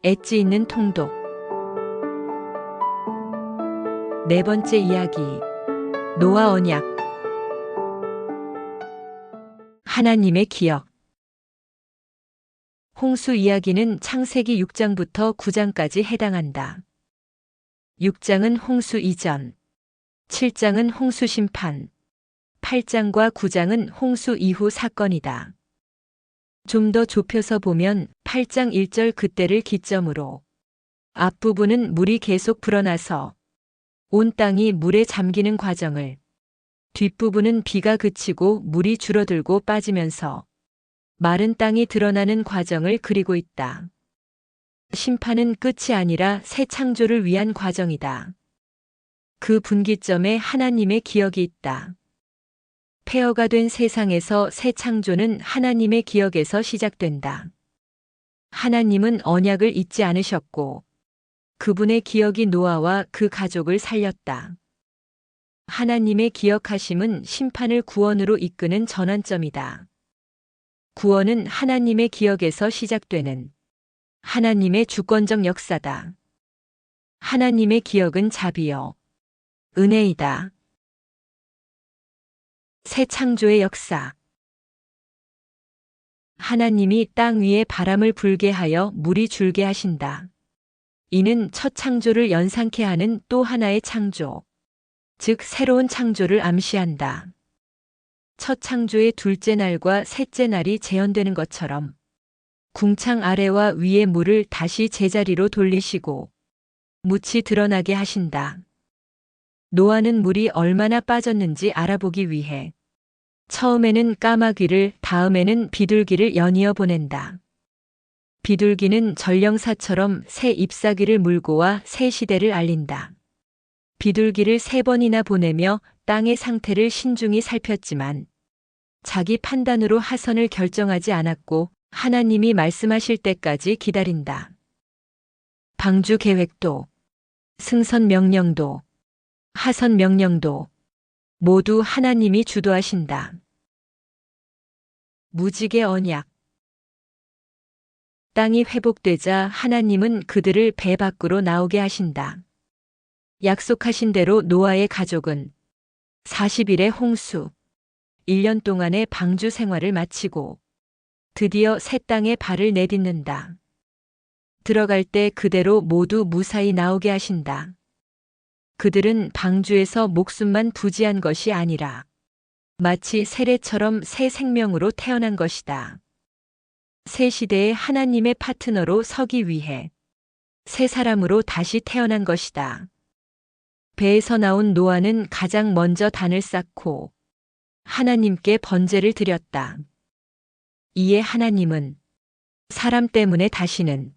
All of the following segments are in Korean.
엣지 있는 통독. 네 번째 이야기. 노아 언약. 하나님의 기억. 홍수 이야기는 창세기 6장부터 9장까지 해당한다. 6장은 홍수 이전, 7장은 홍수 심판, 8장과 9장은 홍수 이후 사건이다. 좀 더 좁혀서 보면 8장 1절 그때를 기점으로 앞부분은 물이 계속 불어나서 온 땅이 물에 잠기는 과정을, 뒷부분은 비가 그치고 물이 줄어들고 빠지면서 마른 땅이 드러나는 과정을 그리고 있다. 심판은 끝이 아니라 새 창조를 위한 과정이다. 그 분기점에 하나님의 기억이 있다. 폐허가 된 세상에서 새 창조는 하나님의 기억에서 시작된다. 하나님은 언약을 잊지 않으셨고 그분의 기억이 노아와 그 가족을 살렸다. 하나님의 기억하심은 심판을 구원으로 이끄는 전환점이다. 구원은 하나님의 기억에서 시작되는 하나님의 주권적 역사다. 하나님의 기억은 자비요, 은혜이다. 새 창조의 역사. 하나님이 땅 위에 바람을 불게 하여 물이 줄게 하신다. 이는 첫 창조를 연상케 하는 또 하나의 창조, 즉 새로운 창조를 암시한다. 첫 창조의 둘째 날과 셋째 날이 재현되는 것처럼 궁창 아래와 위의 물을 다시 제자리로 돌리시고 묻이 드러나게 하신다. 노아는 물이 얼마나 빠졌는지 알아보기 위해 처음에는 까마귀를, 다음에는 비둘기를 연이어 보낸다. 비둘기는 전령사처럼 새 잎사귀를 물고 와 새 시대를 알린다. 비둘기를 3번이나 보내며 땅의 상태를 신중히 살폈지만 자기 판단으로 하선을 결정하지 않았고 하나님이 말씀하실 때까지 기다린다. 방주 계획도, 승선 명령도, 하선 명령도 모두 하나님이 주도하신다. 무지개 언약. 땅이 회복되자 하나님은 그들을 배 밖으로 나오게 하신다. 약속하신 대로 노아의 가족은 40일의 홍수, 1년 동안의 방주 생활을 마치고 드디어 새 땅에 발을 내딛는다. 들어갈 때 그대로 모두 무사히 나오게 하신다. 그들은 방주에서 목숨만 부지한 것이 아니라 마치 세례처럼 새 생명으로 태어난 것이다. 새 시대의 하나님의 파트너로 서기 위해 새 사람으로 다시 태어난 것이다. 배에서 나온 노아는 가장 먼저 단을 쌓고 하나님께 번제를 드렸다. 이에 하나님은 사람 때문에 다시는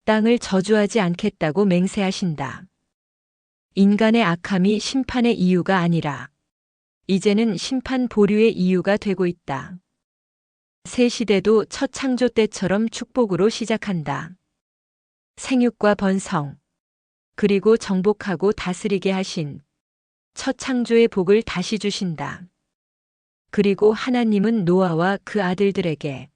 땅을 저주하지 않겠다고 맹세하신다. 인간의 악함이 심판의 이유가 아니라 이제는 심판 보류의 이유가 되고 있다. 새 시대도 첫 창조 때처럼 축복으로 시작한다. 생육과 번성, 그리고 정복하고 다스리게 하신 첫 창조의 복을 다시 주신다. 그리고 하나님은 노아와 그 아들들에게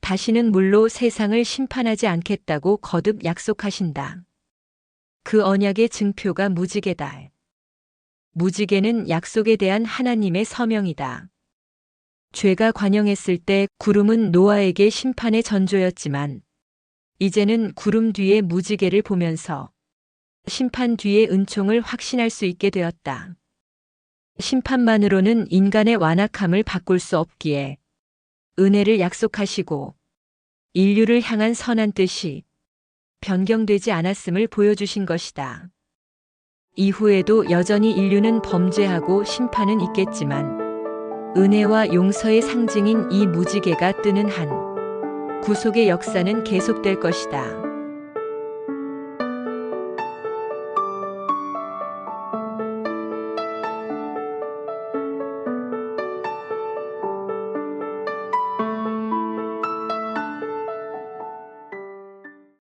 다시는 물로 세상을 심판하지 않겠다고 거듭 약속하신다. 그 언약의 증표가 무지개다. 무지개는 약속에 대한 하나님의 서명이다. 죄가 관영했을 때 구름은 노아에게 심판의 전조였지만 이제는 구름 뒤에 무지개를 보면서 심판 뒤의 은총을 확신할 수 있게 되었다. 심판만으로는 인간의 완악함을 바꿀 수 없기에 은혜를 약속하시고 인류를 향한 선한 뜻이 변경되지 않았음을 보여주신 것이다. 이후에도 여전히 인류는 범죄하고 심판은 있겠지만 은혜와 용서의 상징인 이 무지개가 뜨는 한 구속의 역사는 계속될 것이다.